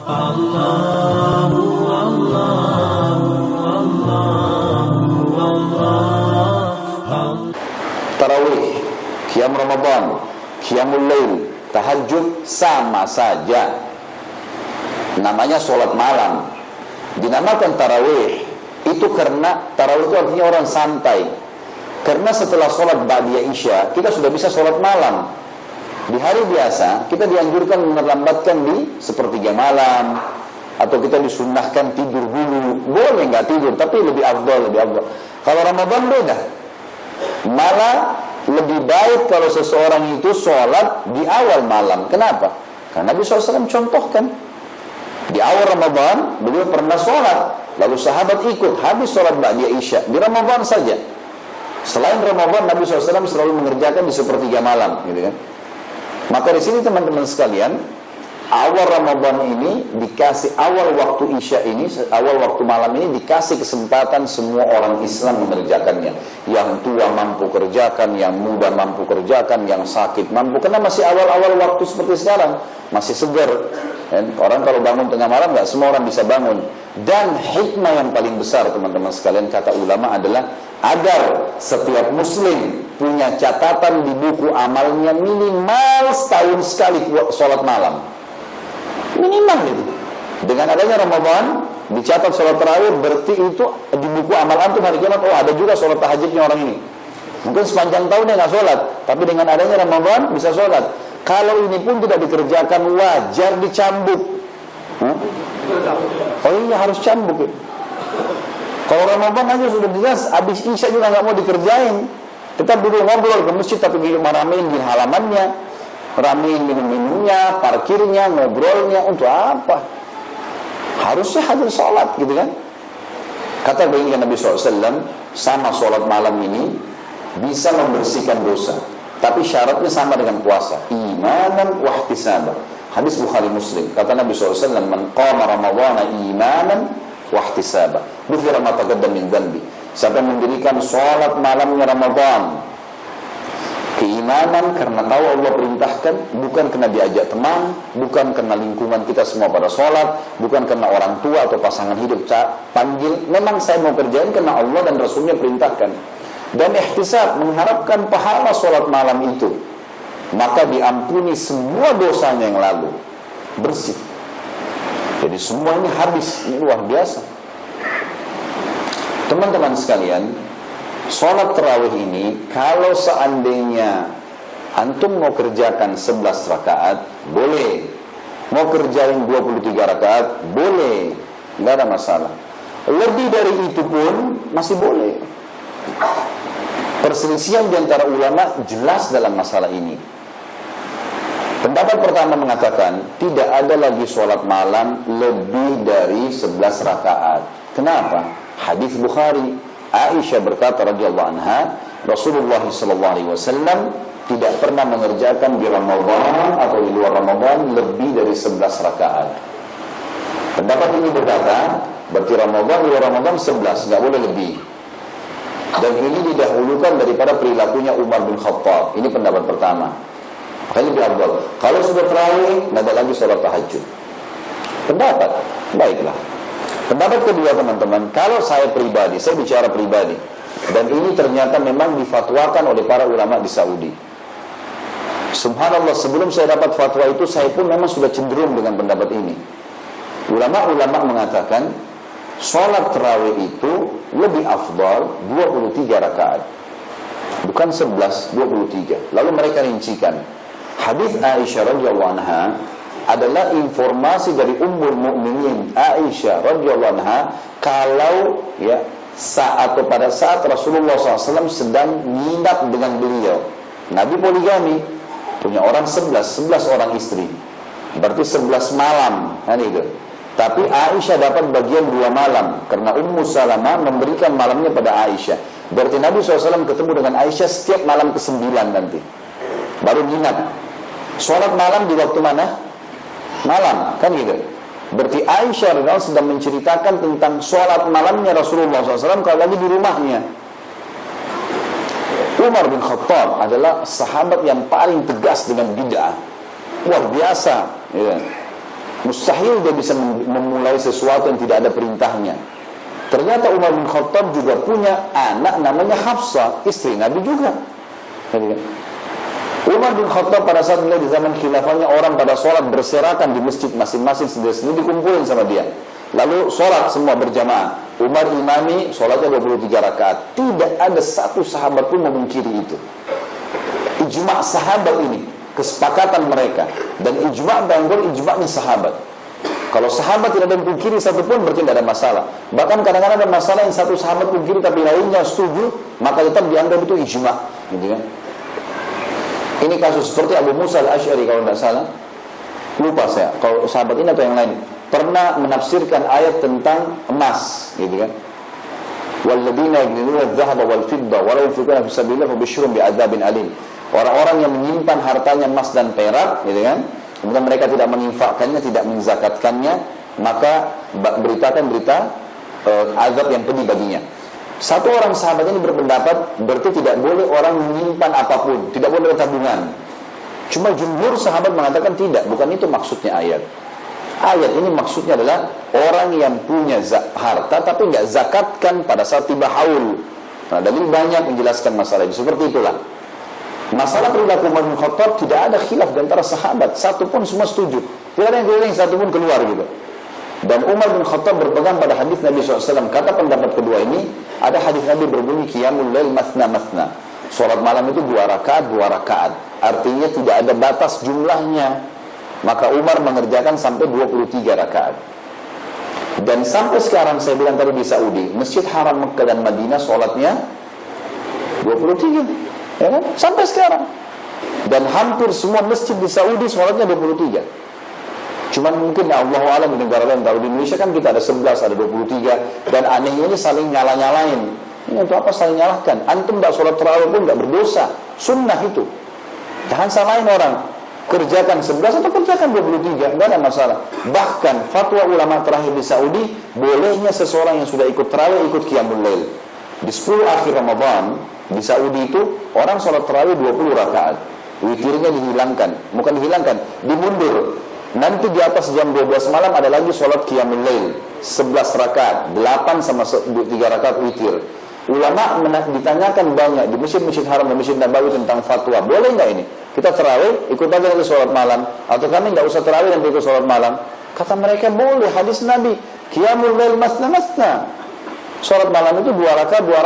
Tarawih, qiyam Ramadan, qiyamul lail, tahajud sama saja. Namanya sholat malam. Dinamakan tarawih itu karena tarawih itu artinya orang santai. Karena setelah sholat ba'diyah isya, kita sudah bisa sholat malam. Di hari biasa, kita dianjurkan melambatkan di sepertiga malam, atau kita disunnahkan tidur dulu. Boleh nggak tidur, tapi lebih afdal, lebih afdal. Kalau Ramadan beda. Malah lebih baik kalau seseorang itu sholat di awal malam. Kenapa? Karena Nabi SAW contohkan. Di awal Ramadan, beliau pernah sholat. Lalu sahabat ikut, habis sholat ba'diyah isya. Di Ramadan saja. Selain Ramadan, Nabi SAW selalu mengerjakan di sepertiga malam. Gitu kan? Maka di sini teman-teman sekalian, awal Ramadan ini dikasih, awal waktu isya ini, awal waktu malam ini dikasih kesempatan semua orang Islam mengerjakannya. Yang tua mampu kerjakan, yang muda mampu kerjakan, yang sakit mampu. Karena masih awal-awal waktu seperti sekarang, masih segar. Orang kalau bangun tengah malam, nggak semua orang bisa bangun. Dan hikmah yang paling besar teman-teman sekalian, kata ulama adalah agar setiap muslim punya catatan di buku amalnya minimal setahun sekali sholat malam. Minimal itu. Dengan adanya Ramadan dicatat sholat tarawih, berarti itu di buku amal antum hari kiamat, oh ada juga sholat tahajudnya orang ini. Mungkin sepanjang tahun dia nggak sholat, tapi dengan adanya Ramadan bisa sholat. Kalau ini pun tidak dikerjakan, wajar dicambuk. Oh iya, harus cambuk ya. Kalau Ramadan aja sudah jelas, habis isya juga nggak mau dikerjain. Tetap dulu ngobrol ke masjid, tapi ramein di halamannya, ramein minum-minumnya, parkirnya, ngobrolnya, untuk apa? Harusnya hadir sholat, gitu kan? Kata baginda Nabi SAW, sama sholat malam ini bisa membersihkan dosa. Tapi syaratnya sama dengan puasa, imanan wahtisaban. Hadis Bukhari Muslim. Kata Nabi SAW, man qama ramadhana imanan wahtisaban, ghufira ma taqaddama min dhanbi. Siapa yang mendirikan sholat malamnya Ramadan, keimanan karena tahu Allah perintahkan, bukan karena diajak teman, bukan karena lingkungan kita semua pada sholat, bukan karena orang tua atau pasangan hidup panggil. Memang saya mau kerjain karena Allah dan Rasulnya perintahkan. Dan ihtisab, mengharapkan pahala sholat malam itu, maka diampuni semua dosanya yang lalu, bersih. Jadi semuanya habis. Ini luar biasa. Teman-teman sekalian, sholat tarawih ini, kalau seandainya antum mau kerjakan 11 rakaat, boleh. Mau kerjain 23 rakaat, boleh. Nggak ada masalah. Lebih dari itu pun masih boleh. Perselisihan di antara ulama jelas dalam masalah ini. Pendapat pertama mengatakan tidak ada lagi sholat malam lebih dari 11 rakaat. Kenapa? Hadis Bukhari, Aisyah berkata radhiyallahu anha, Rasulullah SAW tidak pernah mengerjakan di Ramadan atau di luar Ramadan lebih dari 11 rakaat. Pendapat ini berkata, berarti Ramadan, luar Ramadan 11, nggak boleh lebih. Dan ini didahulukan daripada perilakunya Umar bin Khattab. Ini pendapat pertama. Makanya lebih afdal. Kalau sudah tarawih, nggak ada lagi sholat tahajud. Pendapat, baiklah. Pendapat kedua teman-teman, kalau saya pribadi, saya bicara pribadi, dan ini ternyata memang difatwakan oleh para ulama di Saudi. Subhanallah, sebelum saya dapat fatwa itu, saya pun memang sudah cenderung dengan pendapat ini. Ulama-ulama mengatakan sholat tarawih itu lebih afdal 23 rakaat, bukan 11, 23. Lalu mereka rincikan. Hadis Aisyah radhiyallahu anha adalah informasi dari Ummul Mukminin Aisyah radhiyallahu anha, kalau ya saat atau pada saat Rasulullah SAW sedang nginap dengan beliau. Nabi poligami, punya orang 11 orang istri, berarti 11 malam kan itu. Tapi Aisyah dapat bagian 2 malam karena Ummu Salamah memberikan malamnya pada Aisyah. Berarti Nabi SAW ketemu dengan Aisyah setiap malam ke-9 nanti, baru nginap. Sholat malam di waktu mana? Malam, kan gitu. Berarti Aisyah radhiyallahu anha sedang menceritakan tentang sholat malamnya Rasulullah SAW kalau lagi di rumahnya. Umar bin Khattab adalah sahabat yang paling tegas dengan bid'ah, luar biasa ya. Mustahil dia bisa memulai sesuatu yang tidak ada perintahnya. Ternyata Umar bin Khattab juga punya anak namanya Hafsah, istri Nabi juga. Umar bin Khattab pada saat mulai di zaman khilafahnya, orang pada sholat berserakan di masjid masing-masing, sendiri-sendiri dikumpulin sama dia. Lalu sholat semua berjamaah. Umar imami, sholatnya 23 rakaat. Tidak ada satu sahabat pun memungkiri itu. Ijma' sahabat ini, kesepakatan mereka. Dan ijma' bangun ijma'nya sahabat. Kalau sahabat tidak ada yang pungkiri satu pun, berarti tidak ada masalah. Bahkan kadang-kadang ada masalah yang satu sahabat pungkiri tapi lainnya setuju, maka tetap dianggap itu ijma', gitu kan? Ini kasus seperti Abu Musa al-Asy'ari kalau tidak salah, lupa saya, kalau sahabat ini atau yang lain, pernah menafsirkan ayat tentang emas, gitu kan? Walladzina yaknizuna adh-dhahaba wal-fidda wa la yunfiquna fi sabilillah fabashshirhum bi'adzabin alim. Orang-orang yang menyimpan hartanya emas dan perak, gitu kan? Kemudian mereka tidak menginfakkannya, tidak menzakatkannya, maka beritakan berita azab yang pedih baginya. Satu orang sahabat ini berpendapat berarti tidak boleh orang menyimpan apapun, tidak boleh tabungan. Cuma jumhur sahabat mengatakan tidak, bukan itu maksudnya ayat. Ayat ini maksudnya adalah orang yang punya harta tapi nggak zakatkan pada saat tiba haul. Nah, dalil banyak menjelaskan masalah itu. Seperti itulah. Masalah perilaku Umar bin Khattab tidak ada khilaf di antara sahabat, satu pun semua setuju. Tidak ada yang keliling, satu pun keluar gitu. Dan Umar bin Khattab berpegang pada hadis Nabi SAW. Kata pendapat kedua ini, ada hadis Nabi berbunyi qiyamul lail mathna. Salat malam itu 2 rakaat. Artinya tidak ada batas jumlahnya. Maka Umar mengerjakan sampai 23 rakaat. Dan sampai sekarang saya bilang tadi di Saudi, Masjid Haram Mekah dan Madinah salatnya 23. Ya kan? Sampai sekarang. Dan hampir semua masjid di Saudi sholatnya 23. Cuman mungkin Allah alam di negara lain. Kalau di Indonesia kan kita ada 11, ada 23. Dan anehnya ini saling nyala-nyalain. Ini untuk apa saling nyalahkan? Antum tidak sholat tarawih pun tidak berdosa. Sunnah itu. Jangan salahin orang. Kerjakan 11 atau kerjakan 23, tidak ada masalah. Bahkan fatwa ulama terakhir di Saudi, bolehnya seseorang yang sudah ikut tarawih ikut qiyamul lail. Di 10 akhir Ramadan di Saudi itu orang sholat tarawih 20 rakaat, witirnya dihilangkan, bukan dihilangkan, dimundur. Nanti di atas jam 12 malam ada lagi sholat qiyamul lail 11 rakaat, 8 sama 3 rakaat witir. Ulama ditanyakan banyak di masjid-masjid haram dan masjid Nabawi tentang fatwa, boleh nggak ini? Kita tarawih ikut aja nanti sholat malam, atau kami nggak usah tarawih dan ikut sholat malam? Kata mereka boleh, hadis Nabi qiyamul lail masna. Sholat malam itu 2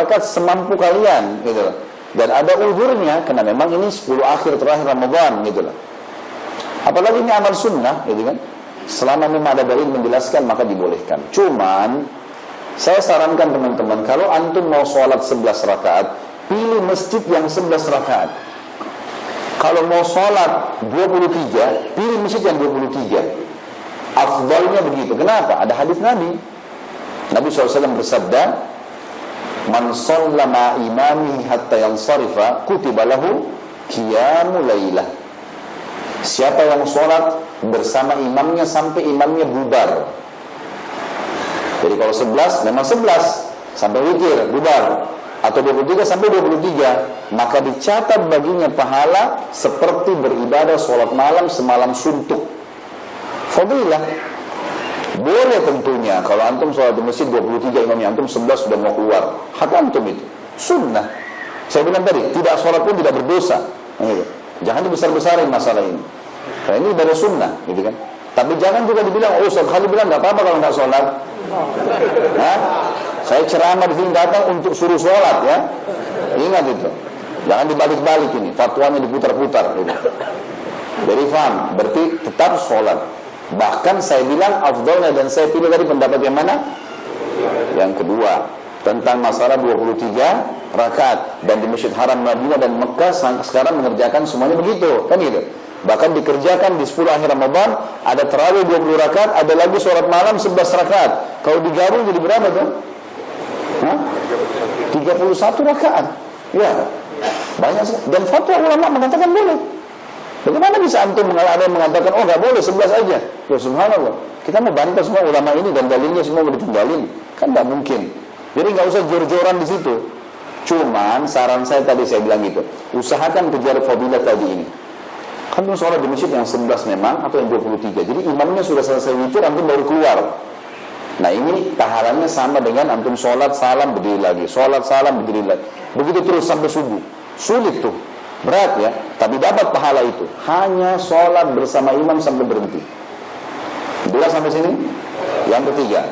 rakaat semampu kalian, gitu loh. Dan ada uzurnya, karena memang ini 10 akhir terakhir Ramadan, gitu loh. Apalagi ini amal sunnah, gitu kan. Selama memang ada dalil menjelaskan, maka dibolehkan. Cuman, saya sarankan teman-teman, kalau antum mau sholat 11 rakaat, pilih masjid yang 11 rakaat. Kalau mau sholat 23, pilih masjid yang 23. Afdalnya begitu. Kenapa? Ada hadis Nabi. Nabi SAW bersabda, "Man shallama imamihi hatta yansarifa kutiba lahu qiyamul lailah." Siapa yang sholat bersama imamnya sampai imamnya bubar. Jadi kalau 11, memang 11 sampai witir, bubar. Atau 23 sampai 23, maka dicatat baginya pahala seperti beribadah sholat malam semalam suntuk. Fadilah. Boleh tentunya, kalau antum sholat di masjid 23, imamnya antum 11 sudah mau keluar, hak antum itu, sunnah. Saya bilang tadi, tidak sholat pun tidak berdosa. Jangan dibesar-besarin masalah ini. Karena ini ibadah sunnah, gitu kan. Tapi jangan juga dibilang, oh Ustaz Khalid bilang nggak apa-apa kalau nggak sholat. Nah, saya ceramah di sini datang untuk suruh sholat ya. Ingat itu. Jangan dibalik-balik ini, fatwanya diputar-putar. Gitu. Jadi paham, berarti tetap sholat. Bahkan saya bilang afdalnya, dan saya pilih tadi pendapat yang mana? Yang kedua, tentang masalah 23 rakaat. Dan di Masjid Haram Madinah dan Mekah sekarang mengerjakan semuanya begitu, kan gitu. Bahkan dikerjakan di 10 akhir Ramadan, ada tarawih 20 rakaat, ada lagi sholat malam 11 rakaat. Kalau digabung jadi berapa tuh? 31 rakaat. Ya, banyak sekali. Dan fatwa ulama mengatakan boleh. Bagaimana bisa antum ada yang mengatakan, oh nggak boleh 11 aja? Ya subhanallah, kita mau bantah semua ulama ini dan dalilnya semua mau ditinggalin, kan nggak mungkin. Jadi nggak usah jor-joran di situ. Cuman saran saya tadi saya bilang gitu, usahakan kejar fadilah tadi ini. Antum sholat di masjid yang 11 memang, atau yang 23. Jadi imamnya sudah selesai witir, antum baru keluar. Nah ini pahalanya sama dengan antum sholat, salam, berdiri lagi. Sholat, salam, berdiri lagi. Begitu terus sampai subuh. Sulit tuh. Berat ya. Tapi dapat pahala itu. Hanya sholat bersama imam sampai berhenti. 2 sampai sini. Yang ketiga,